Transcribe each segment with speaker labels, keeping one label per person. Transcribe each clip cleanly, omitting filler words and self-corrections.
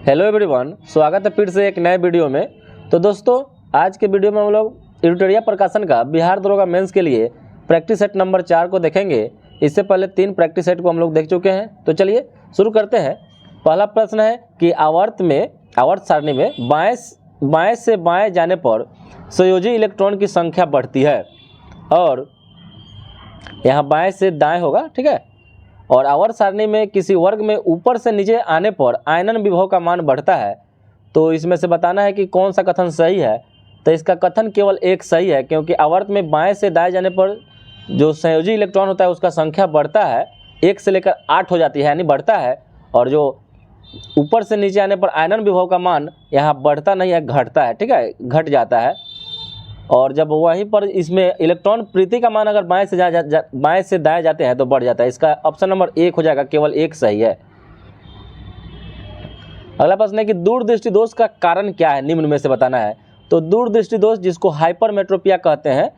Speaker 1: Hello everyone, स्वागत है फिर से एक नए वीडियो में। तो दोस्तों, आज के वीडियो में हम लोग इरुटरिया प्रकाशन का बिहार दरोगा मेंस के लिए प्रैक्टिस सेट नंबर 4 को देखेंगे। इससे पहले 3 प्रैक्टिस सेट को हम लोग देख चुके हैं। तो चलिए शुरू करते हैं। पहला प्रश्न है कि आवर्त सारणी में बाएं से बाएं जाने पर संयोजी इलेक्ट्रॉन की संख्या बढ़ती है, और यहाँ बाएं से दाएं होगा, ठीक है। और आवर्त सारणी में किसी वर्ग में ऊपर से नीचे आने पर आयनन विभव का मान बढ़ता है। तो इसमें से बताना है कि कौन सा कथन सही है। तो इसका कथन केवल एक सही है, क्योंकि आवर्त में बाएं से दाएं जाने पर जो संयोजी इलेक्ट्रॉन होता है उसका संख्या बढ़ता है, 1 से लेकर 8 हो जाती है, यानी बढ़ता है। और जो ऊपर से नीचे आने पर आयनन विभव का मान यहाँ बढ़ता नहीं है, घटता है, ठीक है, घट जाता है। और जब वहीं पर इसमें इलेक्ट्रॉन प्रीति का मान अगर बाएं से दाएं जाते हैं तो बढ़ जाता है। इसका ऑप्शन नंबर 1 हो जाएगा, केवल एक सही है। अगला प्रश्न है कि दूरदृष्टि दोष का कारण क्या है, निम्न में से बताना है। तो दूरदृष्टि दोष, जिसको हाइपरमेट्रोपिया कहते हैं,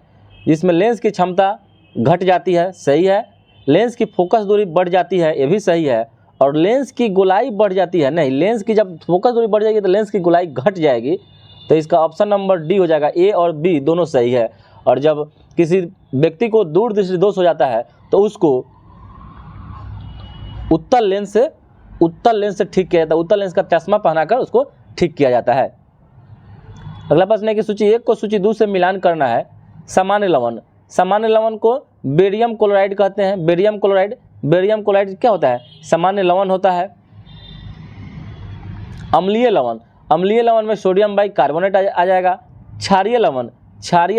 Speaker 1: जिसमें लेंस की क्षमता घट जाती है, सही है। लेंस की फोकस दूरी बढ़ जाती है, ये भी सही है। और लेंस की गोलाई बढ़ जाती है, नहीं, लेंस की जब फोकस दूरी बढ़ जाएगी तो लेंस की गोलाई घट जाएगी। तो इसका ऑप्शन नंबर डी हो जाएगा, ए और बी दोनों सही है। और जब किसी व्यक्ति को दूरदृष्टि दोष हो जाता है तो उसको उत्तल लेंस से ठीक किया जाता है, उत्तल लेंस का चश्मा पहनाकर उसको ठीक किया जाता है। अगला प्रश्न है कि सूची 1 को सूची 2 से मिलान करना है। सामान्य लवण को बेरियम क्लोराइड कहते हैं। बेरियम क्लोराइड क्या होता है? सामान्य लवण होता है। अम्लीय लवण में सोडियम बाइकार्बोनेट आ जाएगा। क्षारीय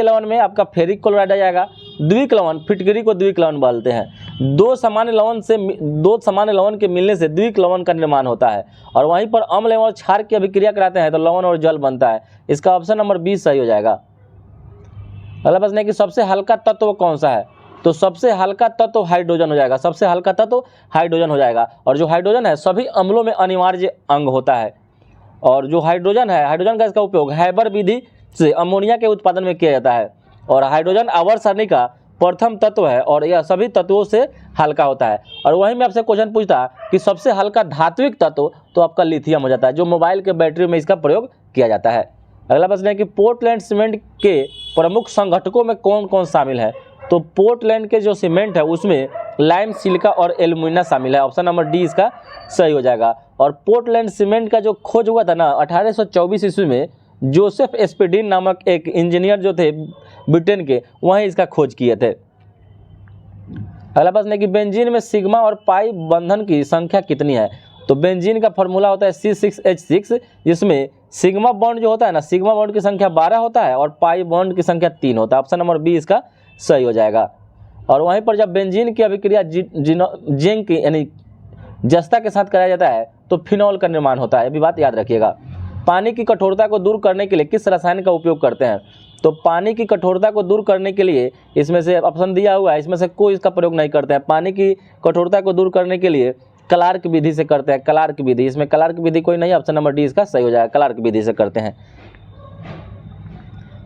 Speaker 1: लवण में आपका फेरिक क्लोराइड आ जाएगा। द्विक लवण, फिटकरी को द्विक लवण बोलते हैं। दो सामान्य लवण के मिलने से द्विक लवण का निर्माण होता है। और वहीं पर अम्ल एवं क्षार की अभिक्रिया कराते हैं तो लवण और जल बनता है। इसका ऑप्शन नंबर 20 सही हो जाएगा। अगला प्रश्न है कि सबसे हल्का तत्व कौन सा है? तो सबसे हल्का तत्व हाइड्रोजन हो जाएगा। सबसे हल्का तत्व हाइड्रोजन हो जाएगा। और जो हाइड्रोजन है सभी अम्लों में अनिवार्य अंग होता है। और जो हाइड्रोजन का इसका उपयोग हैबर विधि से अमोनिया के उत्पादन में किया जाता है। और हाइड्रोजन आवर्त सारणी का प्रथम तत्व है और यह सभी तत्वों से हल्का होता है। और वहीं में आपसे क्वेश्चन पूछता कि सबसे हल्का धात्विक तत्व, तो आपका लिथियम हो जाता है, जो मोबाइल के बैटरी में इसका प्रयोग किया जाता है। अगला प्रश्न है कि पोर्टलैंड सीमेंट के प्रमुख संघटकों में कौन कौन शामिल है? तो पोर्टलैंड के जो सीमेंट है उसमें लाइम, सिलिका और एल्यूमिना शामिल है। ऑप्शन नंबर डी इसका सही हो जाएगा। और पोर्टलैंड सीमेंट का जो खोज हुआ था ना 1824 ईस्वी में, जोसेफ एस्पेडिन नामक एक इंजीनियर जो थे ब्रिटेन के, वहीं इसका खोज किए थे। अगला प्रश्न है कि बेंजीन में सिग्मा और पाई बंधन की संख्या कितनी है? तो बेंजीन का फॉर्मूला होता है C6H6, जिसमें सिग्मा बॉन्ड जो होता है ना, सिग्मा बॉन्ड की संख्या 12 होता है और पाई बॉन्ड की संख्या 3 होता है। ऑप्शन नंबर बी इसका सही हो जाएगा। और वहीं पर जब बेंजीन की अभिक्रिया जिंक यानी जस्ता के साथ कराया जाता है तो फिनॉल का निर्माण होता है, ये भी बात याद रखिएगा। पानी की कठोरता को दूर करने के लिए किस रसायन का उपयोग करते हैं? तो पानी की कठोरता को दूर करने के लिए इसमें से ऑप्शन दिया हुआ है, इसमें से कोई इसका प्रयोग नहीं करते हैं। पानी की कठोरता को दूर करने के लिए क्लार्क विधि से करते हैं। क्लार्क विधि, इसमें क्लार्क विधि कोई नहीं, ऑप्शन नंबर डी इसका सही हो जाएगा, क्लार्क विधि से करते हैं।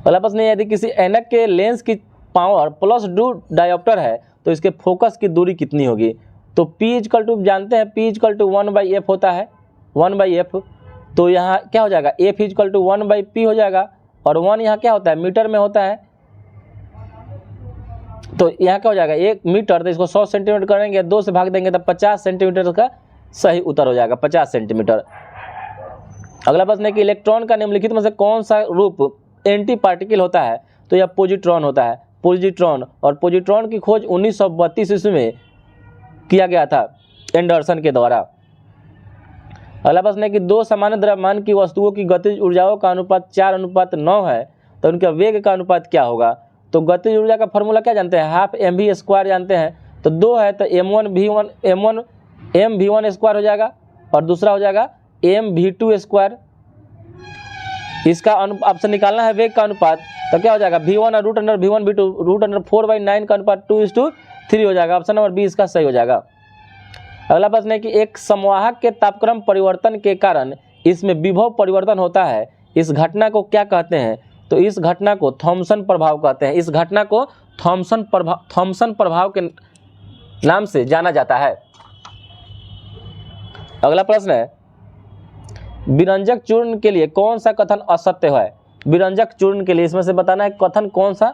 Speaker 1: अगला प्रश्न है, यदि किसी ऐनक के लेंस की पावर +2 डायोप्टर है तो इसके फोकस की दूरी कितनी होगी? तो P जानते हैं, P 1/f होता है, 1/f। तो यहाँ क्या हो जाएगा? F 1/p हो जाएगा। और 1 यहाँ क्या होता है? मीटर में होता है। तो यहाँ क्या हो जाएगा? 1 मीटर, तो इसको 100 सेंटीमीटर करेंगे, 2 से भाग देंगे तो 50 सेंटीमीटर का सही उत्तर हो जाएगा, 50 सेंटीमीटर। अगला प्रश्न है कि इलेक्ट्रॉन का निम्नलिखित में से कौन सा रूप एंटी पार्टिकल होता है? तो यह पॉजिट्रॉन होता है, पॉजिट्रॉन। और पॉजिट्रॉन की खोज 1932 ईस्वी में किया गया था एंडरसन के द्वारा। अगला प्रश्न है कि दो सामान्य द्रव्यमान की वस्तुओं की गतिज ऊर्जाओं का अनुपात 4:9 है, तो उनका वेग का अनुपात क्या होगा? तो गतिज ऊर्जा का फॉर्मूला क्या जानते हैं? हाफ mv² जानते हैं। तो 2 है तो mv1 हो जाएगा, और दूसरा हो जाएगा mv2²। इसका ऑप्शन निकालना है वेग का अनुपात, तो क्या हो जाएगा? v1 और √v1v2 √4/9 का अनुपात 2:3 हो जाएगा। ऑप्शन नंबर बी इसका सही हो जाएगा। अगला प्रश्न है कि एक संवाहक के तापक्रम परिवर्तन के कारण इसमें विभव परिवर्तन होता है, इस घटना को क्या कहते हैं? तो इस घटना को थॉमसन प्रभाव कहते हैं। इस घटना को थॉमसन प्रभाव के नाम से जाना जाता है। अगला प्रश्न है विरंजक चूर्ण के लिए कौन सा कथन असत्य है? विरंजक चूर्ण के लिए इसमें से बताना है कथन कौन सा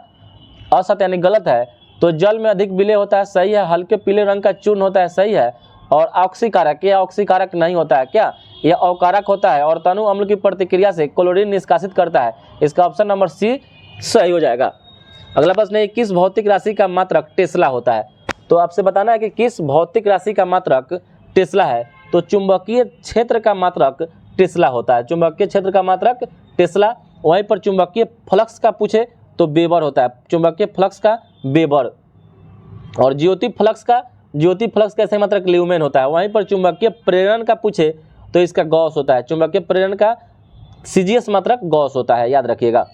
Speaker 1: असत्य यानी गलत है। तो जल में अधिक विलय होता है, सही है। हल्के पीले रंग का चूर्ण होता है, सही है। और ऑक्सीकारक, यह ऑक्सीकारक नहीं होता है, क्या यह अवकारक होता है और तनु अम्ल की प्रतिक्रिया से क्लोरीन निष्कासित करता है। इसका ऑप्शन नंबर सी सही हो जाएगा। अगला प्रश्न है किस भौतिक राशि का मात्रक टेस्ला होता है? तो आपसे बताना है कि किस भौतिक राशि का मात्रक टेस्ला है। तो चुंबकीय क्षेत्र का मात्रक टेस्ला होता है। चुंबकीय क्षेत्र का मात्रक टेस्ला। वहीं पर चुंबकीय फ्लक्स का पूछे तो वेबर होता है। चुंबकीय फ्लक्स का वेबर। और ज्योति फ्लक्स का ऐसे मात्रक ल्यूमेन होता है। वहीं पर चुंबकीय प्रेरण का पूछे तो इसका गॉस होता है। चुंबकीय प्रेरण का सीजीएस मात्रक गॉस होता है, याद रखिएगा।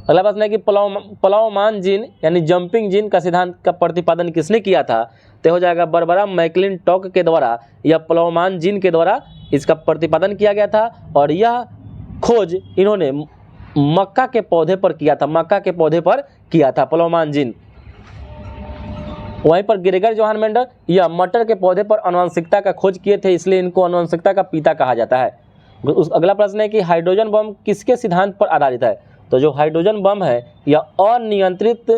Speaker 1: अगला प्रश्न है कि प्लावमान जीन यानी जंपिंग जीन का सिद्धांत का प्रतिपादन किसने किया था? तो हो जाएगा बारबरा मैक्लिंटॉक के द्वारा या प्लावमान जीन के द्वारा इसका प्रतिपादन किया गया था। और यह खोज इन्होंने मक्का के पौधे पर किया था। मक्का के पौधे पर किया था प्लावमान जीन। वहीं पर ग्रेगर जोहान मेंडल यह मटर के पौधे पर आनुवंशिकता का खोज किए थे, इसलिए इनको आनुवंशिकता का पिता कहा जाता है। अगला प्रश्न है कि हाइड्रोजन बम किसके सिद्धांत पर आधारित है? तो जो हाइड्रोजन बम है यह अनियंत्रित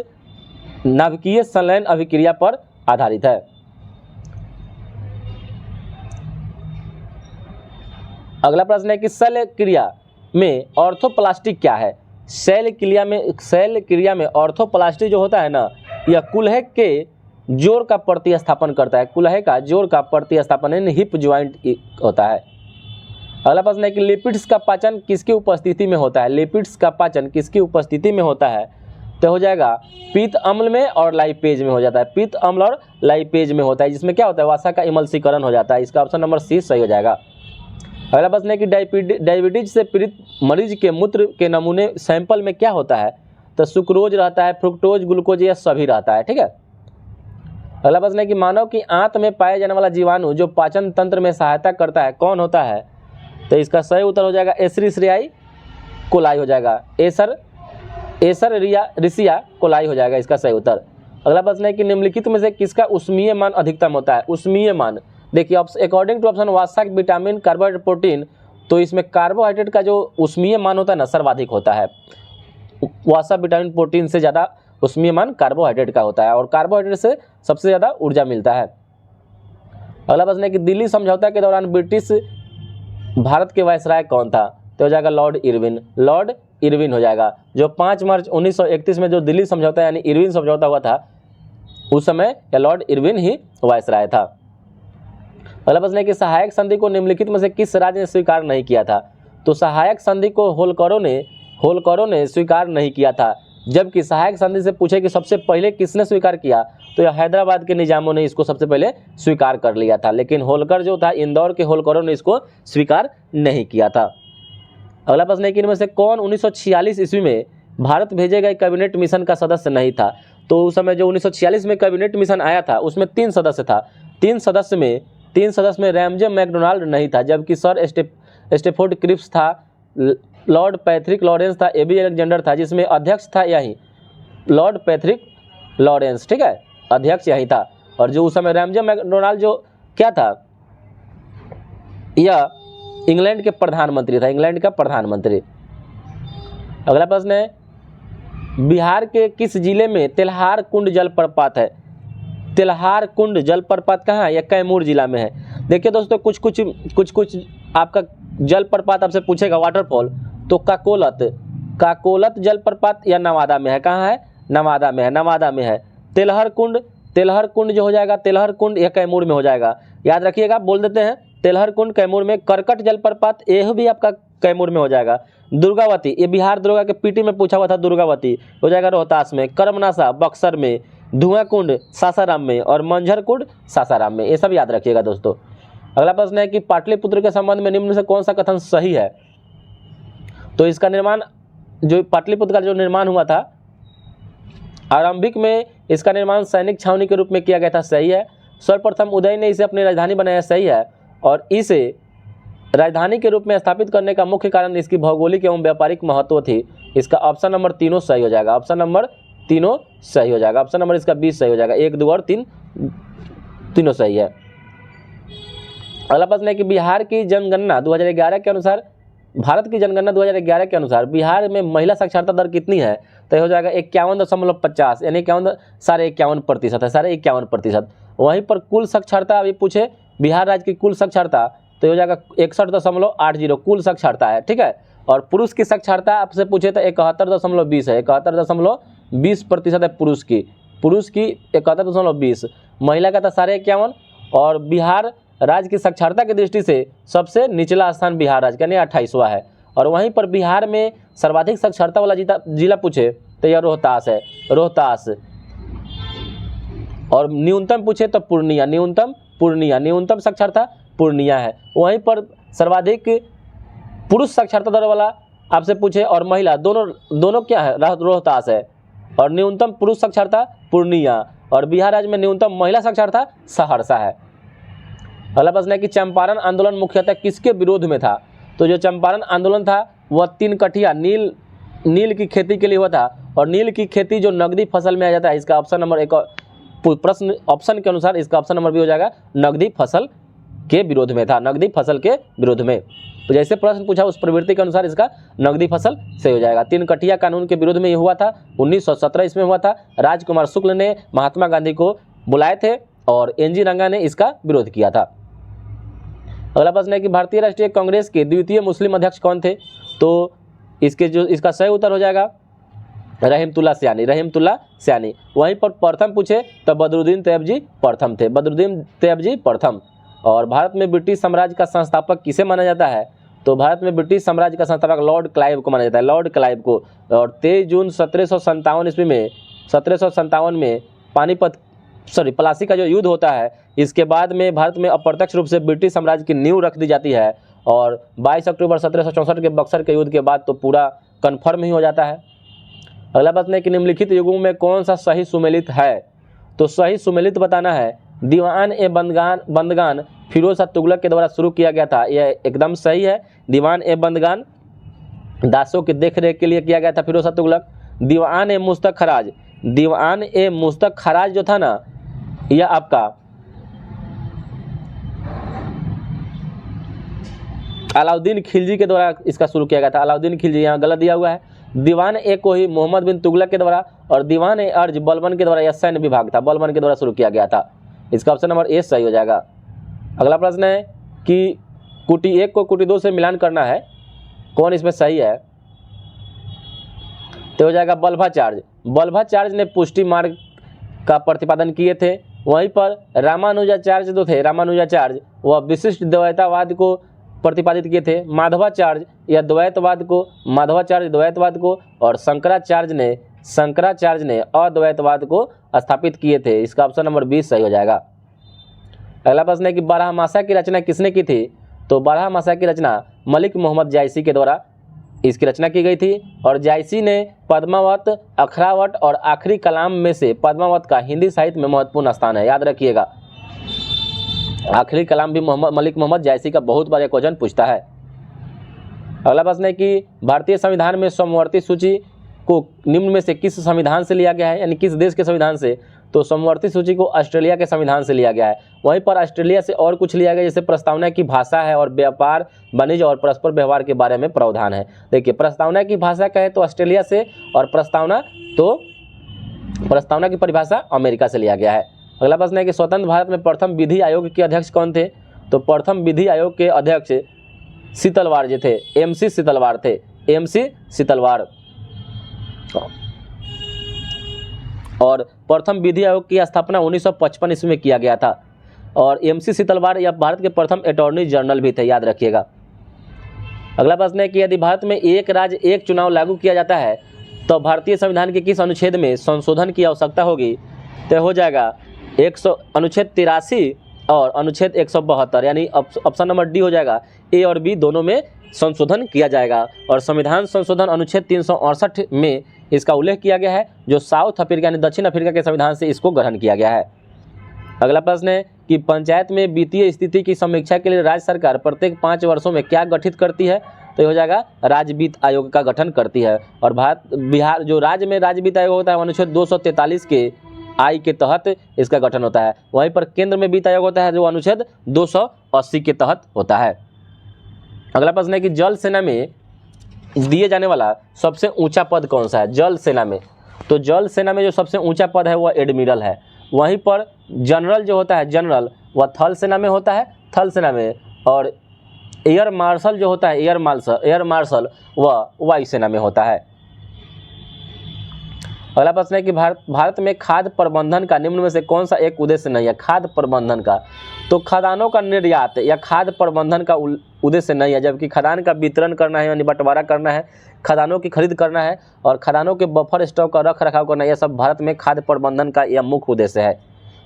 Speaker 1: नाभिकीय संलयन अभिक्रिया पर आधारित है। अगला प्रश्न है कि शैल क्रिया में ऑर्थोप्लास्टिक क्या है? शैल क्रिया में ऑर्थोप्लास्टिक जो होता है ना, यह कुल्हे के जोड़ का प्रतिस्थापन करता है। कुल्हे का जोड़ का प्रतिस्थापन यानी हिप ज्वाइंट होता है। अगला प्रश्न है कि लिपिड्स का पाचन किसकी उपस्थिति में होता है? लिपिड्स का पाचन किसकी उपस्थिति में होता है? तो हो जाएगा पीत अम्ल में और लाइपेज में हो जाता है। पीत अम्ल और लाइपेज में होता है, जिसमें क्या होता है वसा का इमल्सीकरण हो जाता है। इसका ऑप्शन नंबर सी सही हो जाएगा। अगला प्रश्न है कि डायबिटीज से पीड़ित मरीज के मूत्र के नमूने सैंपल में क्या होता है? तो सुक्रोज रहता है, फ्रुक्टोज, ग्लूकोज, यह सभी रहता है, ठीक है। अगला प्रश्न है कि मानव की आंत में पाए जाने वाला जीवाणु जो पाचन तंत्र में सहायता करता है कौन होता है? तो इसका सही उत्तर हो जाएगा एस्चेरिशिया कोलाई हो जाएगा। एस्चेरिशिया कोलाई हो जाएगा इसका सही उत्तर। अगला प्रश्न है कि निम्नलिखित में से किसका ऊष्मीय मान अधिकतम होता है? ऊष्मीय मान देखिए अकॉर्डिंग टू ऑप्शन वसा, विटामिन, कार्बोहाइड्रेट, प्रोटीन, तो इसमें कार्बोहाइड्रेट का जो ऊष्मीय मान होता है ना सर्वाधिक होता है। वसा, विटामिन, प्रोटीन से ज़्यादा ऊष्मीय मान कार्बोहाइड्रेट का होता है और कार्बोहाइड्रेट से सबसे ज़्यादा ऊर्जा मिलता है। अगला प्रश्न है कि दिल्ली समझौता के दौरान ब्रिटिश भारत के वायसराय कौन था? तो हो जाएगा लॉर्ड इरविन। लॉर्ड इरविन हो जाएगा। जो 5 मार्च 1931 में जो दिल्ली समझौता यानी इरविन समझौता हुआ था उस समय यह लॉर्ड इरविन ही वायसराय था। अगला प्रश्न है कि सहायक संधि को निम्नलिखित में से किस राज्य ने स्वीकार नहीं किया था? तो सहायक संधि को होलकरों ने स्वीकार नहीं किया था, जबकि सहायक संधि से पूछे कि सबसे पहले किसने स्वीकार किया तो यह हैदराबाद के निजामों ने इसको सबसे पहले स्वीकार कर लिया था, लेकिन होलकर जो था इंदौर के होलकरों ने इसको स्वीकार नहीं किया था। अगला प्रश्न है कि इनमें से कौन 1946 ईस्वी में भारत भेजे गए कैबिनेट मिशन का सदस्य नहीं था? तो उस समय जो 1946 में कैबिनेट मिशन आया था उसमें 3 सदस्य था। 3 सदस्य में रैमजे मैकडोनाल्ड नहीं था, जबकि सर स्टेफोर्ड क्रिप्स था, लॉर्ड पैट्रिक लॉरेंस था, एबी अलेक्जेंडर था, जिसमें अध्यक्ष था यही लॉर्ड पैट्रिक लॉरेंस, ठीक है, अध्यक्ष यही था। और जो उस समय रैमजे मैकडोनाल्ड जो क्या था यह इंग्लैंड के प्रधानमंत्री था, इंग्लैंड का प्रधानमंत्री। अगला प्रश्न है बिहार के किस जिले में तेल्हार कुंड जलप्रपात है? तेल्हार कुंड जलप्रपात कहाँ है? यह कैमूर जिला में है। देखिए दोस्तों कुछ आपका जलप्रपात आपसे पूछेगा वाटरफॉल, तो काकोलत जलप्रपात या नवादा में है। कहाँ है? नवादा में है। तेल्हर कुंड जो हो जाएगा तेल्हर कुंड यह कैमूर में हो जाएगा, याद रखिएगा, बोल देते हैं तेल्हर कुंड कैमूर में। करकट जलप्रपात यह भी आपका कैमूर में हो जाएगा। दुर्गावती ये बिहार दुर्गा के पीटी में पूछा हुआ था, दुर्गावती हो जाएगा रोहतास में। कर्मनाशा बक्सर में, धुआं कुंड सासाराम में और मंझर कुंड सासाराम में, ये सब याद रखिएगा दोस्तों। अगला प्रश्न है कि पाटलिपुत्र के संबंध में निम्न से कौन सा कथन सही है? तो इसका निर्माण जो पाटलिपुत्र का जो निर्माण हुआ था आरंभिक में इसका निर्माण सैनिक छावनी के रूप में किया गया था, सही है। सर्वप्रथम उदय ने इसे अपनी राजधानी बनाया, सही है। और इसे राजधानी के रूप में स्थापित करने का मुख्य कारण इसकी भौगोलिक एवं व्यापारिक महत्व थी। इसका ऑप्शन नंबर 3 सही हो जाएगा। ऑप्शन नंबर 3 सही हो जाएगा। ऑप्शन नंबर इसका 20 सही हो जाएगा। 1, 2 और 3 तीनों सही है। अगला प्रश्न है कि बिहार की जनगणना 2011 के अनुसार, भारत की जनगणना 2011 के अनुसार बिहार में महिला साक्षरता दर कितनी है? तो ये हो जाएगा 51.50, यानी 51.51% है, 51.51%। वहीं पर कुल साक्षरता अभी पूछे बिहार राज्य की कुल साक्षरता, तो ये हो जाएगा 61.80 कुल साक्षरता है, ठीक है। और पुरुष की साक्षरता आपसे पूछे तो 71.20 है, 71.20% है पुरुष की 71.20, महिला का था 51.5। और बिहार राज्य की साक्षरता की दृष्टि से सबसे निचला स्थान बिहार राज्य का, यानी 28वां है। और वहीं पर बिहार में सर्वाधिक साक्षरता वाला जिला पूछे तो यह रोहतास है, रोहतास। और न्यूनतम पूछे तो पूर्णिया, न्यूनतम साक्षरता पूर्णिया है। वहीं पर सर्वाधिक पुरुष साक्षरता दर वाला आपसे पूछे और महिला, दोनों क्या है, रोहतास है। और न्यूनतम पुरुष साक्षरता पूर्णिया, और बिहार राज्य में न्यूनतम महिला साक्षरता सहरसा है। अगला प्रश्न है कि चंपारण आंदोलन मुख्यतः किसके विरोध में था? तो जो चंपारण आंदोलन था वह 3 कठिया नील की खेती के लिए हुआ था। और नील की खेती जो नकदी फसल में आ जाता है, इसका ऑप्शन नंबर एक प्रश्न ऑप्शन के अनुसार इसका ऑप्शन नंबर भी हो जाएगा नकदी फसल के विरोध में था, नकदी फसल के विरोध में। तो जैसे प्रश्न पूछा उस प्रवृत्ति के अनुसार इसका नकदी फसल से हो जाएगा। 3 कठिया कानून के विरोध में ये हुआ था, 1917 इसमें हुआ था। राजकुमार शुक्ल ने महात्मा गांधी को बुलाए थे और एनजी रंगा ने इसका विरोध किया था। अगला प्रश्न है कि भारतीय राष्ट्रीय कांग्रेस के द्वितीय मुस्लिम अध्यक्ष कौन थे? तो इसका सही उत्तर हो जाएगा रहीमतुल्ला सयानी। वहीं पर प्रथम पूछे तो बदरुद्दीन तैयब जी प्रथम। और भारत में ब्रिटिश साम्राज्य का संस्थापक किसे माना जाता है? तो भारत में ब्रिटिश साम्राज्य का संस्थापक लॉर्ड क्लाइव को माना जाता है, लॉर्ड क्लाइव को। और 23 जून 1757 ईस्वी में 1757 में प्लासी का जो युद्ध होता है, इसके बाद में भारत में अप्रत्यक्ष रूप से ब्रिटिश साम्राज्य की नींव रख दी जाती है। और 22 अक्टूबर 1764 के बक्सर के युद्ध के बाद तो पूरा कन्फर्म ही हो जाता है। अगला प्रश्न है कि निम्नलिखित युगों में कौन सा सही सुमेलित है? तो सही सुमेलित बताना है दीवान ए बंदगान फिरोज शाह तुगलक के द्वारा शुरू किया गया था, यह एकदम सही है। दीवान ए बंदगान दासों की देखरेख के लिए किया गया था फिरोज शाह तुगलक। दीवान ए मुस्तक खराज जो था ना, यह आपका अलाउद्दीन खिलजी के द्वारा इसका शुरू किया गया था, अलाउद्दीन खिलजी, यहाँ गलत दिया हुआ है। दीवान ए को ही मोहम्मद बिन तुगलक के द्वारा, और दीवान ए अर्ज बलबन के द्वारा, यह सैन्य विभाग था, बलबन के द्वारा शुरू किया गया था। इसका ऑप्शन नंबर ए सही हो जाएगा। अगला प्रश्न है कि कुटी 1 को कुटी 2 से मिलान करना है, कौन इसमें सही है? तो हो जाएगा बल्भाचार्य ने पुष्टि मार्ग का प्रतिपादन किए थे। वहीं पर रामानुजाचार्य जो थे, वह विशिष्ट द्वैतवाद को प्रतिपादित किए थे। माधवाचार्य द्वैतवाद को, और शंकराचार्य ने अद्वैतवाद को स्थापित किए थे। इसका ऑप्शन नंबर 20 सही हो जाएगा। अगला प्रश्न है कि बारहमासा की रचना किसने की थी? तो बारहमासा की रचना मलिक मोहम्मद जायसी के द्वारा इसकी रचना की गई थी। और जायसी ने पद्मावत, अखरावट और आखिरी कलाम में से पद्मावत का हिंदी साहित्य में महत्वपूर्ण स्थान है, याद रखिएगा। आखिरी कलाम भी मलिक मोहम्मद जायसी का बहुत बार क्वेश्चन पूछता है। अगला प्रश्न है कि भारतीय संविधान में समवर्ती सूची को निम्न में से किस संविधान से लिया गया है, यानी किस देश के संविधान से? तो समवर्ती सूची को ऑस्ट्रेलिया के संविधान से लिया गया है। वहीं पर ऑस्ट्रेलिया से और कुछ लिया गया, जैसे प्रस्तावना की भाषा है और व्यापार, वाणिज्य और परस्पर व्यवहार के बारे में प्रावधान है। देखिए, प्रस्तावना की भाषा कहे तो ऑस्ट्रेलिया से, और प्रस्तावना की परिभाषा अमेरिका से लिया गया है। अगला प्रश्न है कि स्वतंत्र भारत में प्रथम विधि आयोग के अध्यक्ष कौन थे? तो प्रथम विधि आयोग के अध्यक्ष शीतलवार जी थे, एमसी शीतलवार। और प्रथम विधि आयोग की स्थापना 1955 ईस्वी में किया गया था। और एमसी शीतलवार यह भारत के प्रथम अटॉर्नी जनरल भी थे, याद रखिएगा। अगला प्रश्न है कि यदि भारत में एक राज्य एक चुनाव लागू किया जाता है तो भारतीय संविधान के किस अनुच्छेद में संशोधन की आवश्यकता होगी? तो हो जाएगा अनुच्छेद 83 और अनुच्छेद 172, यानी ऑप्शन नंबर डी हो जाएगा। ए और बी दोनों में संशोधन किया जाएगा। और संविधान संशोधन अनुच्छेद 368 में इसका उल्लेख किया गया है, जो साउथ अफ्रीका यानी दक्षिण अफ्रीका के संविधान से इसको ग्रहण किया गया है। अगला प्रश्न है कि पंचायत में वित्तीय स्थिति की समीक्षा के लिए राज्य सरकार प्रत्येक 5 वर्षों में क्या गठित करती है? तो ये हो जाएगा राज्य वित्त आयोग का गठन करती है। और बिहार जो राज्य में राज्य वित्त आयोग होता है अनुच्छेद 243 के आई के तहत इसका गठन होता है। वहीं पर केंद्र में वित्त आयोग होता है जो अनुच्छेद 280 के तहत होता है। अगला प्रश्न है कि जल सेना में दिए जाने वाला सबसे ऊंचा पद कौन सा है? जल सेना में, तो जल सेना में जो सबसे ऊंचा पद है वह एडमिरल है। वहीं पर जनरल जो होता है जनरल वह थल सेना में होता है, थल सेना में, और एयर मार्शल जो होता है एयर मार्शल वह वायुसेना में होता है। अगला प्रश्न है कि भारत में खाद्य प्रबंधन का निम्न में से कौन सा एक उद्देश्य नहीं है? खाद्य प्रबंधन का, तो खदानों का निर्यात या खाद्य प्रबंधन का उद्देश्य नहीं है, जबकि खदान का वितरण करना है यानी बंटवारा करना है, खदानों की खरीद करना है और खदानों के बफर स्टॉक का रख रखाव करना, यह सब भारत में खाद्य प्रबंधन का यह मुख्य उद्देश्य है।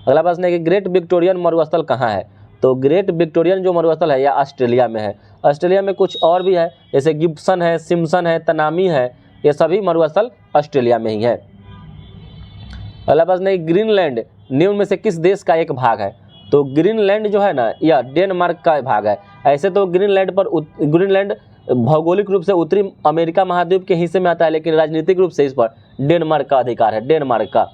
Speaker 1: अगला प्रश्न है कि ग्रेट विक्टोरियन मरुस्थल कहाँ है? तो ग्रेट विक्टोरियन जो मरुस्थल है यह ऑस्ट्रेलिया में है। ऑस्ट्रेलिया में कुछ और भी है जैसे गिब्सन है, सिम्पसन है, तनामी है, ये सभी मरुस्थल ऑस्ट्रेलिया में ही है। अगला प्रश्न है ग्रीनलैंड निम्न में से किस देश का एक भाग है? तो ग्रीनलैंड जो है ना यह डेनमार्क का भाग है। ऐसे तो ग्रीनलैंड भौगोलिक रूप से उत्तरी अमेरिका महाद्वीप के हिस्से में आता है, लेकिन राजनीतिक रूप से इस पर डेनमार्क का अधिकार है, डेनमार्क का।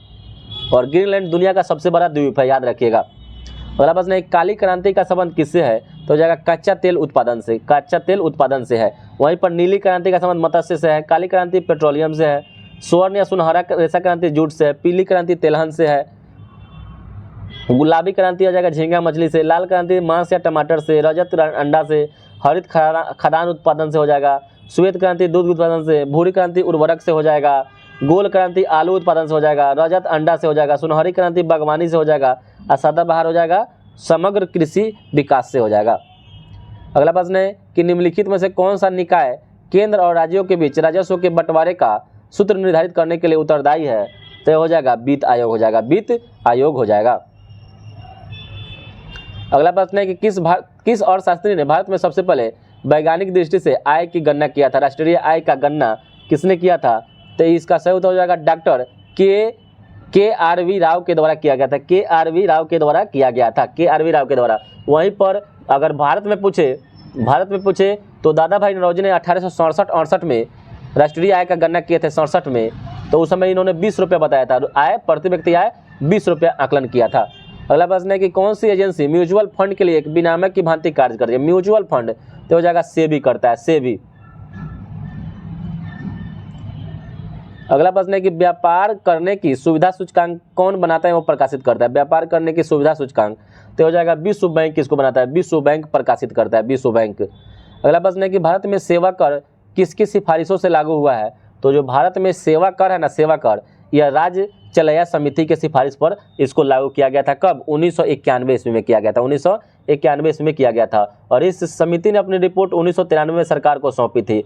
Speaker 1: और ग्रीनलैंड दुनिया का सबसे बड़ा द्वीप है, याद रखिएगा। अगला प्रश्न है काली क्रांति का संबंध किससे है? तो हो जाएगा कच्चा तेल उत्पादन से, कच्चा तेल उत्पादन से है। वहीं पर नीली क्रांति का संबंध मत्स्य से है, काली क्रांति पेट्रोलियम से है, स्वर्ण या सुनहरा रेशा क्रांति जूट से है, पीली क्रांति तेलहन से है, गुलाबी क्रांति आ जाएगा झींगा मछली से, लाल क्रांति मांस या टमाटर से, रजत अंडा से, हरित खदान उत्पादन से हो जाएगा, श्वेत क्रांति दूध उत्पादन से, भूरी क्रांति उर्वरक से हो जाएगा, गोल क्रांति आलू उत्पादन से हो जाएगा, रजत अंडा से हो जाएगा, सुनहरी क्रांति बागवानी से हो जाएगा और सदाबहार हो जाएगा समग्र कृषि विकास से हो जाएगा। अगला प्रश्न है कि निम्नलिखित में से कौन सा निकाय केंद्र और राज्यों के बीच राजस्व के बंटवारे का सूत्र निर्धारित करने के लिए उत्तरदायी है? तो हो जाएगा वित्त आयोग हो जाएगा, वित्त आयोग हो जाएगा। अगला प्रश्न है कि किस अर्थशास्त्री ने भारत में सबसे पहले वैज्ञानिक दृष्टि से आय की गणना किया था? राष्ट्रीय आय का गणना किसने किया था? तो इसका सही उत्तर हो जाएगा डॉक्टर के.आर.वी. राव के द्वारा किया गया था, के.आर.वी. राव के द्वारा किया गया था, के.आर.वी. राव के द्वारा। वहीं पर अगर भारत में पूछे तो दादा भाई नौरोजी ने 1867-68 में राष्ट्रीय आय का गणना किए थे 67 में, तो उस समय इन्होंने 20 रुपये बताया था, आय प्रति व्यक्ति आय 20 रुपये आकलन किया था। अगला प्रश्न है कि कौन सी एजेंसी म्यूचुअल फंड के लिए एक विनियामक की भांति कार्य करती है? म्यूचुअल फंड तो हो जाएगा सेबी करता है, सेबी। अगला प्रश्न है कि व्यापार करने की सुविधा सूचकांक कौन बनाता है वो प्रकाशित करता है? व्यापार करने की सुविधा सूचकांक तो हो जाएगा विश्व बैंक किसको बनाता है? विश्व बैंक प्रकाशित करता है, विश्व बैंक। अगला प्रश्न है कि भारत में सेवा कर किसकी सिफारिशों से लागू हुआ है? तो जो भारत में सेवा कर है ना, सेवा कर, यह राज्य चलैया समिति के सिफारिश पर इसको लागू किया गया था। कब? 1991 ईस्वी में किया गया था, 1991 ईस्वी में किया गया था। और इस समिति ने अपनी रिपोर्ट 1993 में सरकार को सौंपी थी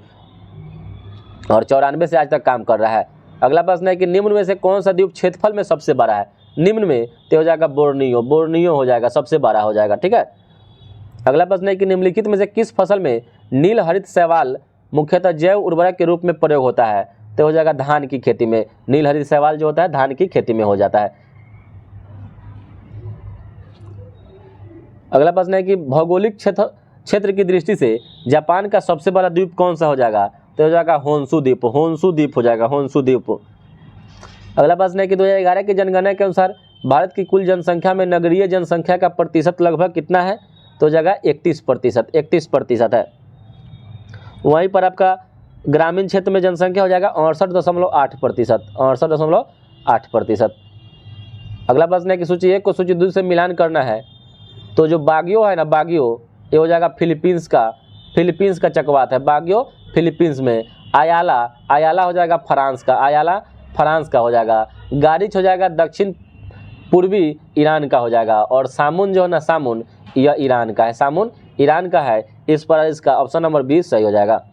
Speaker 1: और 94 से आज तक काम कर रहा है। अगला प्रश्न है कि निम्न में से कौन सा द्वीप क्षेत्रफल में सबसे बड़ा है? निम्न में तो हो जाएगा बोर्नियो, बोर्नियो हो जाएगा, सबसे बड़ा हो जाएगा, ठीक है। अगला प्रश्न है कि निम्नलिखित में से किस फसल में नील हरित शैवाल मुख्यतः जैव उर्वरक के रूप में प्रयोग होता है? तो हो जाएगा धान की खेती में। नील हरित शैवाल जो होता है धान की खेती में हो जाता है। अगला प्रश्न है कि भौगोलिक क्षेत्र की दृष्टि से जापान का सबसे बड़ा द्वीप कौन सा हो जाएगा? तो हो जाएगा होन्शु द्वीप, होन्शु द्वीप हो जाएगा, होन्शु द्वीप। अगला प्रश्न है कि 2011 की जनगणना के अनुसार भारत की कुल जनसंख्या में नगरीय जनसंख्या का प्रतिशत लगभग कितना है? तो हो जाएगा 31%, 31% है। वहीं पर आपका ग्रामीण क्षेत्र में जनसंख्या हो जाएगा 68.8%, 68.8%। अगला प्रश्न है कि सूची 1 को सूची 2 से मिलान करना है। तो जो बागियो है ना, बागियो ये हो जाएगा फिलीपींस का चकवात है, बागियो फिलीपींस में। आयाला हो जाएगा फ्रांस का, आयाला फ्रांस का हो जाएगा। गारिच हो जाएगा दक्षिण पूर्वी ईरान का हो जाएगा। और सामुन जो है ना, सामुन यह ईरान का है, सामुन ईरान का है। इस पर इसका ऑप्शन नंबर 20 सही हो जाएगा।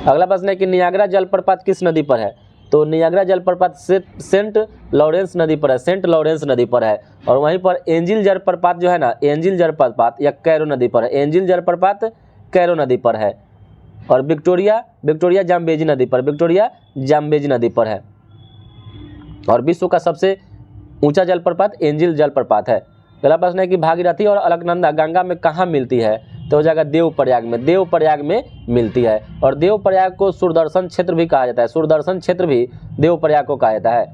Speaker 1: अगला प्रश्न है कि नियाग्रा जलप्रपात किस नदी पर है? तो नियाग्रा जलप्रपात सेंट लॉरेंस नदी पर है, सेंट लॉरेंस नदी पर है। और वहीं पर एंजिल जलप्रपात जो है ना, एंजिल जलप्रपात या कैरो नदी पर है, एंजिल जलप्रपात कैरो नदी पर है। और विक्टोरिया जाम्बेजी नदी पर, विक्टोरिया जाम्बेजी नदी पर है। और विश्व का सबसे ऊंचा जलप्रपात एंजिल जलप्रपात है। अगला प्रश्न है कि भागीरथी और अलकनंदा गंगा में कहाँ मिलती है? तो हो जाएगा देवप्रयाग में, देवप्रयाग में मिलती है। और देवप्रयाग को सूरदर्शन क्षेत्र भी कहा जाता है, सूरदर्शन क्षेत्र भी देवप्रयाग को कहा जाता है।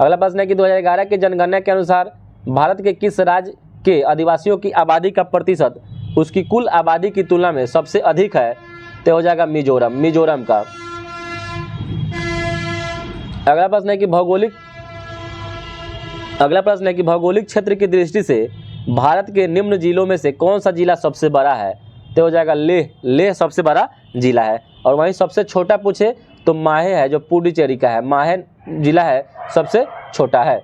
Speaker 1: अगला प्रश्न है कि 2011 की जनगणना के अनुसार भारत के किस राज्य के आदिवासियों की आबादी का प्रतिशत उसकी कुल आबादी की तुलना में सबसे अधिक है? तो हो जाएगा मिजोरम, मिजोरम का। अगला प्रश्न है कि भौगोलिक क्षेत्र की दृष्टि से भारत के निम्न जिलों में से कौन सा जिला सबसे बड़ा है? तो हो जाएगा लेह, लेह सबसे बड़ा जिला है। और वहीं सबसे छोटा पूछे तो माहे है, जो पुडुचेरी का है, माहे जिला है सबसे छोटा है।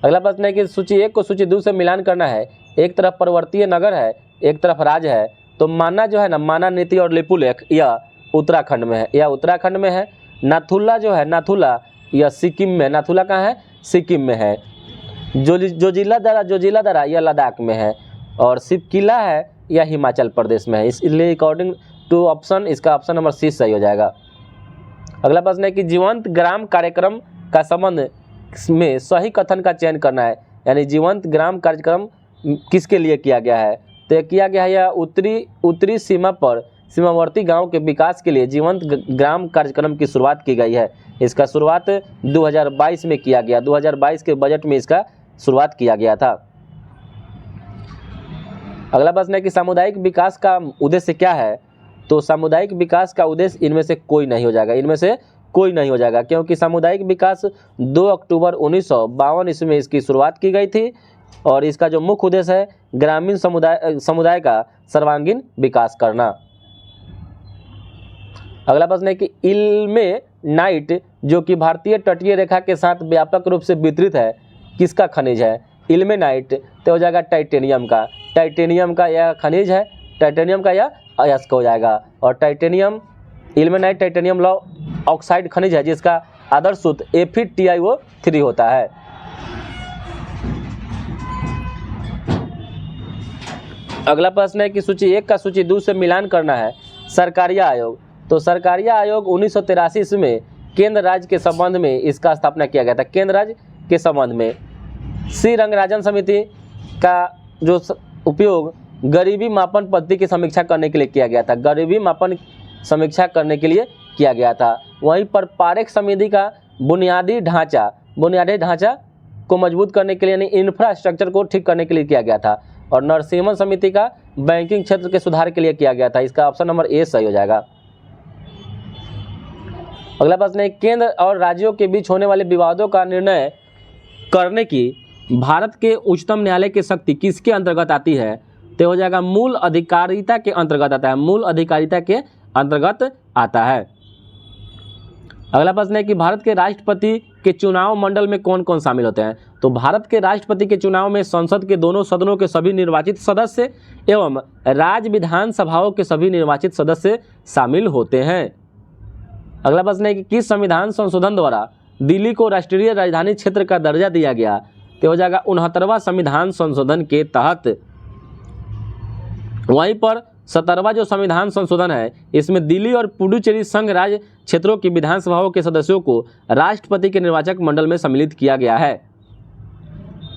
Speaker 1: अगला प्रश्न है कि सूची 1 को सूची 2 से मिलान करना है। एक तरफ पर्वतीय नगर है, एक तरफ राज्य है, तो माना जो है ना, माना, नीति और लिपुलेख यह उत्तराखंड में है, यह उत्तराखंड में है। नाथुला जो है, नाथुला यह सिक्किम में, नाथुला कहाँ है? सिक्किम में है। जोजिला दरा यह लद्दाख में है। और शिवकिला है यह हिमाचल प्रदेश में है। इसलिए अकॉर्डिंग टू ऑप्शन इसका ऑप्शन नंबर सी सही हो जाएगा। अगला प्रश्न है कि जीवंत ग्राम कार्यक्रम का संबंध में सही कथन का चयन करना है। यानी जीवंत ग्राम कार्यक्रम किसके लिए किया गया है? तो किया गया है यह उत्तरी सीमा पर सीमावर्ती गांव के विकास के लिए जीवंत ग्राम कार्यक्रम की शुरुआत की गई है। इसका शुरुआत 2022 में किया गया, 2022 के बजट में इसका शुरुआत किया गया था। अगला प्रश्न है कि सामुदायिक विकास का उद्देश्य क्या है? तो सामुदायिक विकास का उद्देश्य इनमें से कोई नहीं हो जाएगा, इनमें से कोई नहीं हो जाएगा, क्योंकि सामुदायिक विकास 2 अक्टूबर 1952 ईस्वी में इसकी शुरुआत की गई थी। और इसका जो मुख्य उद्देश्य है ग्रामीण समुदाय का सर्वांगीण विकास करना। अगला प्रश्न है कि इल्मेनाइट जो कि भारतीय तटीय रेखा के साथ व्यापक रूप से वितरित है, किसका खनिज है? इल्मेनाइट तो हो जाएगा टाइटेनियम का, टाइटेनियम का यह खनिज है, टाइटेनियम का यह अयस्क हो जाएगा। और titanium, ilmenite titanium law oxide खनिज है जिसका आदर्श सूत्र FeTiO3 होता है। अगला प्रश्न है कि सूची 1 का सूची 2 से मिलान करना है। सरकारिया आयोग, तो सरकारिया आयोग 1983 ईस्वी में केंद्र राज्य के संबंध में इसका स्थापना किया गया था, केंद्र राज्य के संबंध में। श्री रंगराजन समिति का जो उपयोग गरीबी मापन पद्धति की समीक्षा करने के लिए किया गया था, गरीबी मापन समीक्षा करने के लिए किया गया था। वहीं पर पारेख समिति का बुनियादी ढांचा को मजबूत करने के लिए यानी इंफ्रास्ट्रक्चर को ठीक करने के लिए किया गया था। और नरसिम्हन समिति का बैंकिंग क्षेत्र के सुधार के लिए किया गया था। इसका ऑप्शन नंबर ए सही हो जाएगा। अगला प्रश्न है केंद्र और राज्यों के बीच होने वाले विवादों का निर्णय करने की भारत के उच्चतम न्यायालय की शक्ति किसके अंतर्गत आती है? तो हो जाएगा मूल अधिकारिता के अंतर्गत आता है, मूल अधिकारिता के अंतर्गत आता है। अगला प्रश्न है कि भारत के राष्ट्रपति के चुनाव मंडल में कौन कौन शामिल होते हैं? तो भारत के राष्ट्रपति के चुनाव में संसद के दोनों सदनों के सभी निर्वाचित सदस्य एवं राज्य विधानसभाओं के सभी निर्वाचित सदस्य शामिल होते हैं। अगला प्रश्न है कि किस संविधान संशोधन द्वारा दिल्ली को राष्ट्रीय राजधानी क्षेत्र का दर्जा दिया गया? तो हो जाएगा 69वां संविधान संशोधन के तहत। वहीं पर 17वां जो संविधान संशोधन है इसमें दिल्ली और पुडुचेरी संघ राज्य क्षेत्रों की विधानसभाओं के सदस्यों को राष्ट्रपति के निर्वाचक मंडल में सम्मिलित किया गया है।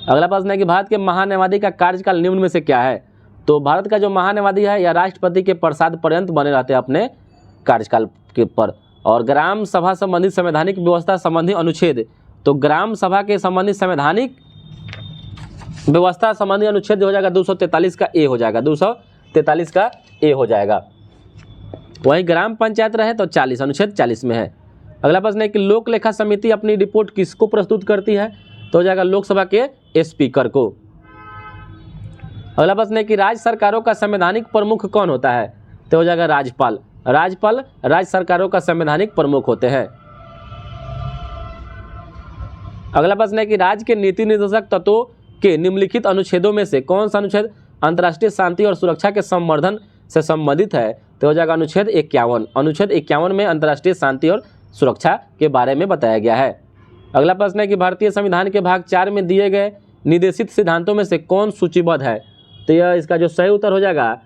Speaker 1: अगला प्रश्न है कि भारत के महान्यायवादी का कार्यकाल निम्न में से क्या है? तो भारत का जो महान्यायवादी है या राष्ट्रपति के प्रसाद पर्यंत बने रहते हैं अपने कार्यकाल के पर। और ग्राम सभा संबंधित संवैधानिक व्यवस्था संबंधी अनुच्छेद, तो ग्राम सभा के संबंधित संवैधानिक व्यवस्था संबंधी अनुच्छेद हो जाएगा 243 का ए हो जाएगा, 243 का ए हो जाएगा। वहीं ग्राम पंचायत रहे तो 40, अनुच्छेद 40 में है। अगला प्रश्न है कि लोक लेखा समिति अपनी रिपोर्ट किसको प्रस्तुत करती है? तो हो जाएगा लोकसभा के स्पीकर को। अगला प्रश्न है कि राज्य सरकारों का संवैधानिक प्रमुख कौन होता है? तो हो जाएगा राज्यपाल। राज्यपाल राज्य सरकारों का संवैधानिक प्रमुख होते हैं। अगला प्रश्न है कि राज्य के नीति निर्देशक तत्वों के निम्नलिखित अनुच्छेदों में से कौन सा अनुच्छेद अंतर्राष्ट्रीय शांति और सुरक्षा के संवर्धन से संबंधित है? तो हो जाएगा अनुच्छेद 51। अनुच्छेद 51 में अंतर्राष्ट्रीय शांति और सुरक्षा के बारे में बताया गया है। अगला प्रश्न है कि भारतीय संविधान के भाग 4 में दिए गए निर्देशित सिद्धांतों में से कौन सूचीबद्ध है? तो यह इसका जो सही उत्तर हो जाएगा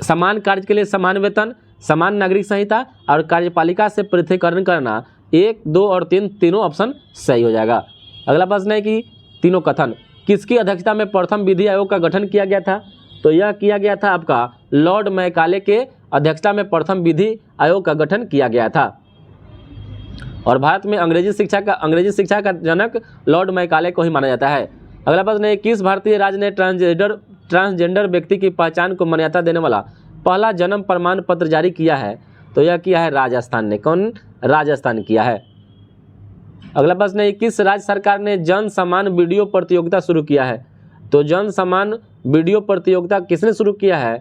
Speaker 1: समान कार्य के लिए समान वेतन, समान नागरिक संहिता और कार्यपालिका से पृथकीकरण करना। 1, 2 और 3 तीनों ऑप्शन सही हो जाएगा। अगला प्रश्न है कि तीनों कथन किसकी अध्यक्षता में प्रथम विधि आयोग का गठन किया गया था? तो यह किया गया था आपका लॉर्ड मैकाले के अध्यक्षता में प्रथम विधि आयोग का गठन किया गया था। और भारत में अंग्रेजी शिक्षा का जनक लॉर्ड मैकाले को ही माना जाता है। अगला प्रश्न है, किस भारतीय राज्य ने ट्रांसजेंडर व्यक्ति की पहचान को मान्यता देने वाला पहला जन्म प्रमाण पत्र जारी किया है? तो यह किया है राजस्थान ने। कौन? राजस्थान किया है। अगला प्रश्न है, किस राज्य सरकार ने जन सम्मान वीडियो प्रतियोगिता शुरू किया है? तो जन सम्मान वीडियो प्रतियोगिता किसने शुरू किया है?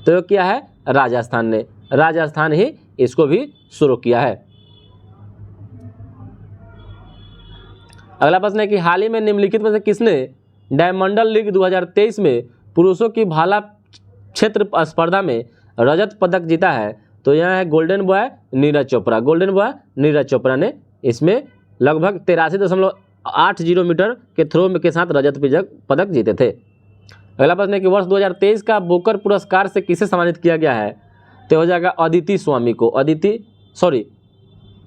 Speaker 1: तो यह किया है राजस्थान ने। राजस्थान ही इसको भी शुरू किया है। अगला प्रश्न है कि हाल ही में निम्नलिखित में से किसने डायमंडल लीग 2023 में पुरुषों की भाला क्षेत्र स्पर्धा में रजत पदक जीता है? तो यह है golden boy Neeraj Chopra. Golden boy Neeraj Chopra ने इसमें लगभग 83.80 मीटर के थ्रो में के साथ रजत पदक जीते थे। अगला प्रश्न है कि वर्ष 2023 का बुकर पुरस्कार से किसे सम्मानित किया गया है? तो हो जाएगा अदिति स्वामी को।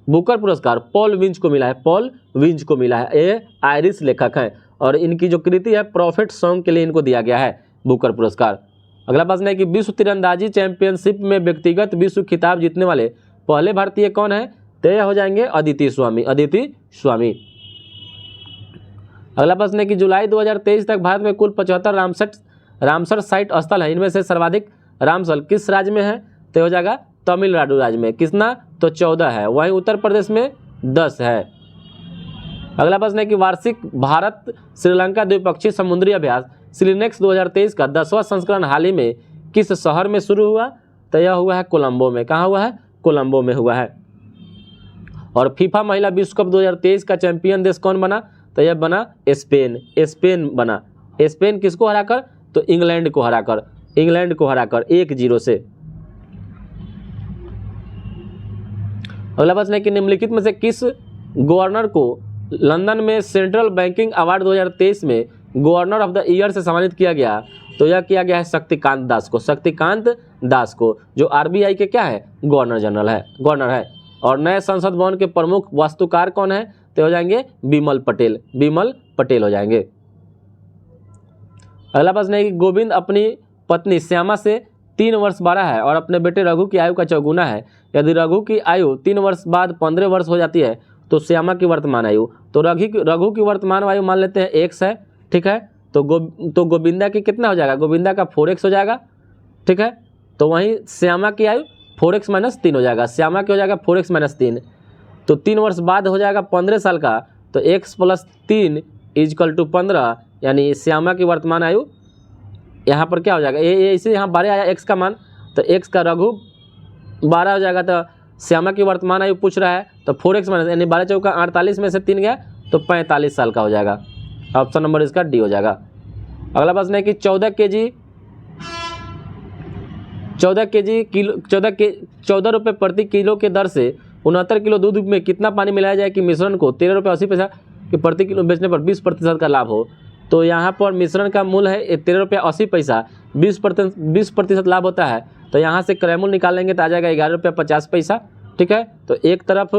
Speaker 1: बुकर पुरस्कार पॉल विंच को मिला है। पॉल विंच को मिला है। ये आयरिश लेखक हैं और इनकी जो कृति है प्रॉफिट सॉन्ग के लिए इनको दिया गया है बुकर पुरस्कार। अगला प्रश्न है कि विश्व तीरंदाजी चैंपियनशिप में व्यक्तिगत विश्व खिताब जीतने वाले पहले भारतीय कौन है? तो यह हो जाएंगे अदिति स्वामी। अदिति स्वामी। अगला प्रश्न है कि जुलाई 2023 तक भारत में कुल 75 रामसर साइट स्थल है। इनमें से सर्वाधिक रामसल किस राज्य में है? तो हो जाएगा तमिलनाडु राज्य में। कितना? तो 14 है। वहीं उत्तर प्रदेश में 10 है। अगला प्रश्न है कि वार्षिक भारत श्रीलंका द्विपक्षीय समुद्री अभ्यास सिलिनेक्स 2023 का 10वां संस्करण हाल ही में किस शहर में शुरू हुआ? तो यह हुआ है कोलंबो में। कहाँ हुआ है? कोलंबो में हुआ है। और फीफा महिला विश्व कप 2023 का चैंपियन देश कौन बना? तो यह बना स्पेन। स्पेन बना। स्पेन किसको हराकर? तो इंग्लैंड को हराकर। इंग्लैंड को हराकर 1-0 से। अगला प्रश्न है कि निम्नलिखित में से किस गवर्नर को लंदन में सेंट्रल बैंकिंग अवार्ड 2023 में गवर्नर ऑफ द ईयर से सम्मानित किया गया? तो यह किया गया है शक्तिकांत दास को। शक्तिकांत दास को, जो आरबीआई के क्या है? गवर्नर है। और नए संसद भवन के प्रमुख वास्तुकार कौन है? तो हो जाएंगे विमल पटेल। विमल पटेल हो जाएंगे। अगला प्रश्न है कि गोविंद अपनी पत्नी श्यामा से 3 वर्ष बड़ा है और अपने बेटे रघु की आयु का चौगुना है। यदि रघु की आयु 3 वर्ष बाद 15 वर्ष हो जाती है तो श्यामा की वर्तमान आयु, तो रघु की वर्तमान आयु मान लेते हैं x है। ठीक है, तो गोविंदा की कितना हो जाएगा? गोविंदा का 4x हो जाएगा। ठीक है, तो वहीं श्यामा की आयु 4x - 3 हो जाएगा। श्यामा की हो जाएगा 4x - 3, तो 3 वर्ष बाद हो जाएगा 15 साल का, तो x + 3 = 15, यानी श्यामा की वर्तमान आयु यहाँ पर क्या हो जाएगा? ये इसे यहाँ 12 आया x का मान, तो x का रघु 12 हो जाएगा। तो श्यामा की वर्तमान आयु पूछ रहा है, तो 4x - यानी 12 चौका 48 में से 3 गया तो 45 साल का हो जाएगा। ऑप्शन नंबर इसका डी हो जाएगा। अगला प्रश्न है कि 14 रुपये प्रति किलो के दर से 69 किलो दूध में कितना पानी मिलाया जाए कि मिश्रण को 13 रुपये 80 पैसा के प्रति किलो बेचने पर 20% का लाभ हो? तो यहाँ पर मिश्रण का मूल्य है 13 रुपये 80 पैसा, 20% लाभ होता है, तो यहाँ से क्रय मूल्य निकालेंगे तो आ जाएगा 11 रुपये 50 पैसा। ठीक है, तो एक तरफ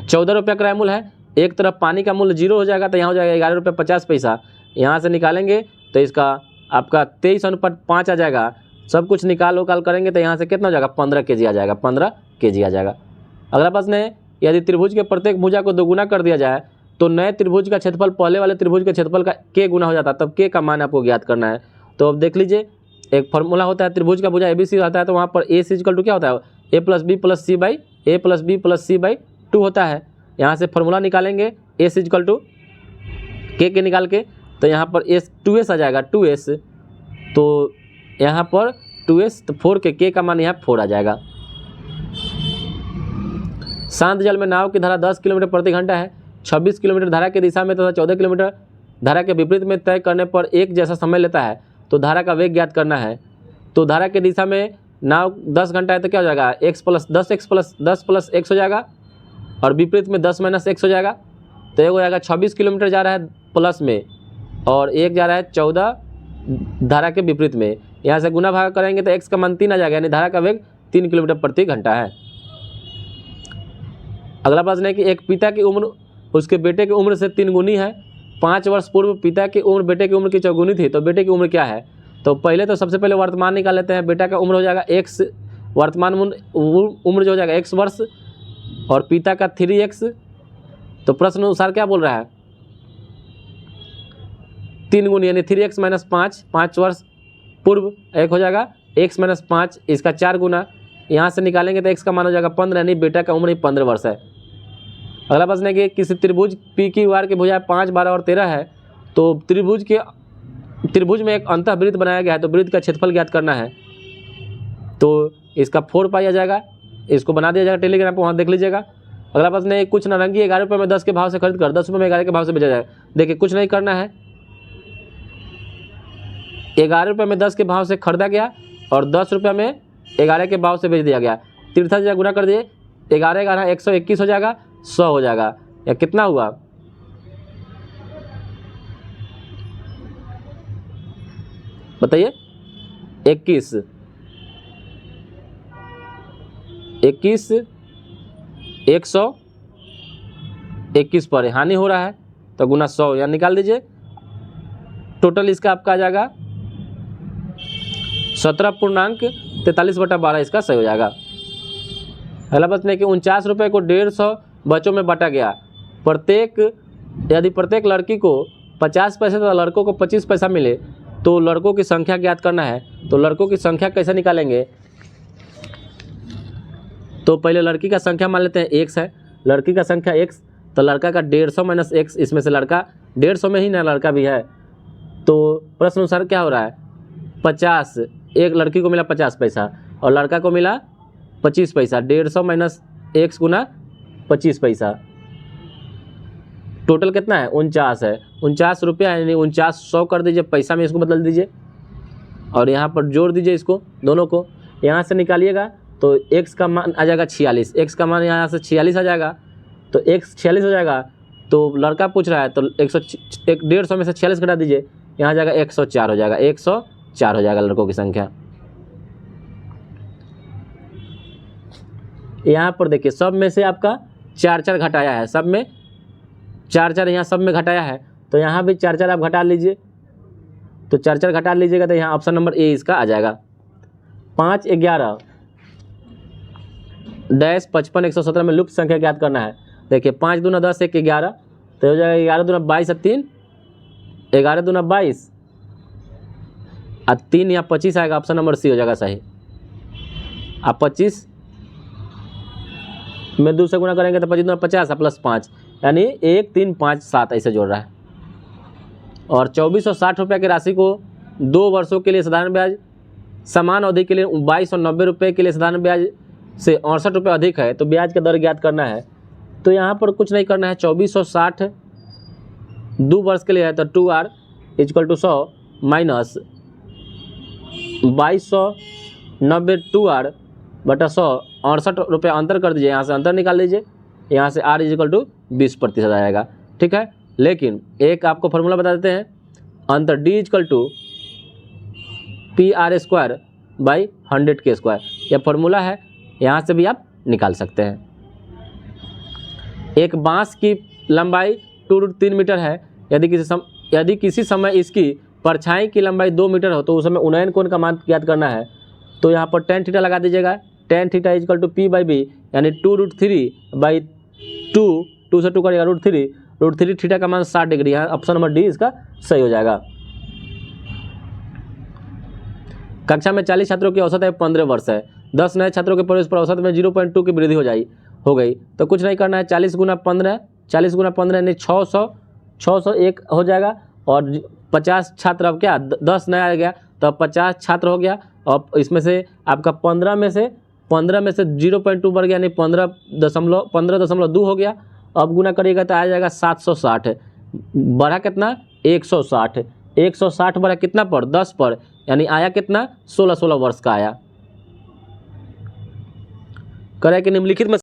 Speaker 1: 14 रुपये क्रय मूल्य है, एक तरफ पानी का मूल्य 0 हो जाएगा, तो यहाँ हो जाएगा 11 रुपये 50 पैसा। यहाँ से निकालेंगे तो इसका आपका 23:5 आ जाएगा। सब कुछ निकाल करेंगे तो यहाँ से कितना हो जाएगा? 15 kg आ जाएगा। 15 kg आ जाएगा। अगला प्रश्न है, यदि त्रिभुज के प्रत्येक भुजा को 2 गुना कर दिया जाए तो नए त्रिभुज का क्षेत्रफल पहले वाले त्रिभुज के क्षेत्रफल का k गुना हो जाता है, तब k का मान आपको ज्ञात करना है। तो अब देख लीजिए, एक फॉर्मूला होता है, त्रिभुज का भुजा ABC रहता है, तो वहाँ पर A = क्या होता है? A + B + C/2 होता है। यहाँ से फॉर्मूला निकालेंगे A = k निकाल के, तो यहाँ पर 2s आ जाएगा। 2s, तो यहाँ पर 2s, तो 4 के k का मान यहाँ 4 आ जाएगा। शांत जल में नाव की धारा 10 किलोमीटर प्रति घंटा है। 26 किलोमीटर धारा की दिशा में तथा 14 किलोमीटर धारा के विपरीत में तय करने पर एक जैसा समय लेता है, तो धारा का वेग ज्ञात करना है। तो धारा की दिशा में नाव 10 घंटा है तो क्या हो जाएगा? x + 10x + 10 + x हो जाएगा, और विपरीत में 10 - x हो जाएगा, तो एक हो जाएगा 26 किलोमीटर जा रहा है प्लस में, और एक जा रहा है 14 धारा के विपरीत में। यहाँ से गुना भाग करेंगे तो x का मान 3 आ जाएगा, यानी धारा का वेग 3 किलोमीटर प्रति घंटा है। अगला प्रश्न है कि एक पिता की उम्र उसके बेटे की उम्र से 3 गुनी है। 5 वर्ष पूर्व पिता की उम्र बेटे की उम्र की 4 गुनी थी, तो बेटे की उम्र क्या है? तो पहले तो सबसे पहले वर्तमान निकाल लेते हैं। बेटा का उम्र हो जाएगा x, वर्तमान उम्र जो हो जाएगा x वर्ष, और पिता का 3x। तो प्रश्न अनुसार क्या बोल रहा है, 3 गुण यानी 3x माइनस 5 वर्ष पूर्व, एक हो जाएगा x माइनस 5, इसका 4 गुना, यहाँ से निकालेंगे तो x का मान हो जाएगा 15, यानी बेटा का उम्र ही 15 वर्ष है। अगला प्रश्न है कि किसी त्रिभुज पी क्यू आर की भुजाएं 5, 12 और 13 है। तो त्रिभुज में एक अंतःवृत्त बनाया गया है, तो वृत्त का क्षेत्रफल ज्ञात करना है। तो इसका 4 पाई आ जाएगा, इसको बना दिया जाएगा टेलीग्राम पर, वहाँ देख लीजिएगा। अगला प्रश्न है कुछ नारंगी 11 रुपये में 10 के भाव से खरीद कर 10 रुपये में 11 के भाव से बेचा जाएगा। देखिए कुछ नहीं करना है, 11 रुपये में 10 के भाव से खरीदा गया और 10 रुपये में 11 के भाव से बेच दिया गया। तीर्था से गुना कर दिए, 11 11 121 हो जाएगा, 100 हो जाएगा, या कितना हुआ, बताइए, 21 121 पर हानि हो रहा है तो गुना 100, या निकाल दीजिए। टोटल इसका आपका आ जाएगा 17.43/12, इसका सही हो जाएगा। अगला प्रश्न है कि 49 रुपये को 150 बच्चों में बांटा गया। यदि प्रत्येक लड़की को 50 पैसे तथा लड़कों को 25 पैसा मिले तो लड़कों की संख्या ज्ञात करना है। तो लड़कों की संख्या कैसे निकालेंगे, तो पहले लड़की का संख्या मान लेते हैं x है, लड़की का संख्या x, तो लड़का का 150 माइनस x, इसमें से लड़का 150 में ही ना लड़का भी है। तो प्रश्न अनुसार क्या हो रहा है, 50, एक लड़की को मिला 50 पैसा और लड़का को मिला 25 पैसा, 150 माइनस x गुना 25 पैसा, टोटल कितना है 49 है, 49 रुपया, यानी 4900 कर दीजिए, पैसा में इसको बदल दीजिए और यहाँ पर जोड़ दीजिए इसको दोनों को। यहाँ से निकालिएगा तो x का मान आ जाएगा 46, x का मान यहाँ से 46 आ जाएगा, तो x 46 हो जाएगा। तो लड़का पूछ रहा है तो 150 में से 46 घटा दीजिए, यहाँ जाएगा 104 हो जाएगा, 104 हो जाएगा लड़कों की संख्या। यहाँ पर देखिए सब में से आपका 4 घटाया है, सब में 4 यहाँ सब में घटाया है, तो यहाँ भी 4 आप घटा लीजिए, तो 4 घटा लीजिएगा तो यहाँ ऑप्शन नंबर ए इसका आ जाएगा। 5 11 डैश 55 117 में लुप्त संख्या ज्ञात करना है। देखिए 5 दूना 10 1 11, तो हो जाएगा 11 दूना 22 और 3 11 दूना 22 और 3 यहाँ 25 आएगा, ऑप्शन नंबर सी हो जाएगा सही। आप 25 में 2 से गुना करेंगे तो 25 दूना 50 प्लस 5, यानी 1 3 5 7 ऐसे जोड़ रहा है। और 2460 रुपये की राशि को 2 वर्षों के लिए साधारण ब्याज, समान अवधि के लिए 2290 रुपये के लिए साधारण ब्याज से 68 रुपये अधिक है, तो ब्याज का दर ज्ञात करना है। तो यहाँ पर कुछ नहीं करना है, 2460 2 वर्ष के लिए है तो 2r = 100 माइनस 2290 2r बटा 100, 68 रुपये अंतर कर दीजिए, यहाँ से अंतर निकाल लीजिए, यहाँ से r = 20% आएगा, ठीक है। लेकिन एक आपको फॉर्मूला बता देते हैं, अंतर d = PR²/100k², यह फॉर्मूला है, यहाँ से भी आप निकाल सकते हैं। एक बांस की लंबाई 2√3 मीटर है, यदि किसी समय इसकी परछाई की लंबाई 2 मीटर हो तो उस समय उन्नयन कोण का मान ज्ञात करना है। तो यहाँ पर tan थीटा लगा दीजिएगा, tan थीटा = P/B, यानी 2√3/2, 2 से 2 करेगा √3 थीटा का मान 60 डिग्री, यहाँ ऑप्शन नंबर डी इसका सही हो जाएगा। कक्षा में 40 छात्रों की औसत आयु 15 वर्ष है, 10 नए छात्रों के प्रवेश पर औसत में 0.2 की वृद्धि हो गई। तो कुछ नहीं करना है, 40 गुना 15 यानी 601 हो जाएगा, और 50 छात्र अब क्या 10 नया आ गया तो 50 छात्र हो गया, और इसमें से आपका 15 में से 0.2 बढ़ गया, यानी 15.2 हो गया। अब गुना करिएगा तो आ जाएगा 760, बढ़ा कितना 160 बढ़ा कितना पर 10 पर, यानी आया कितना 16 वर्ष का आया। करें कि निम्नलिखित में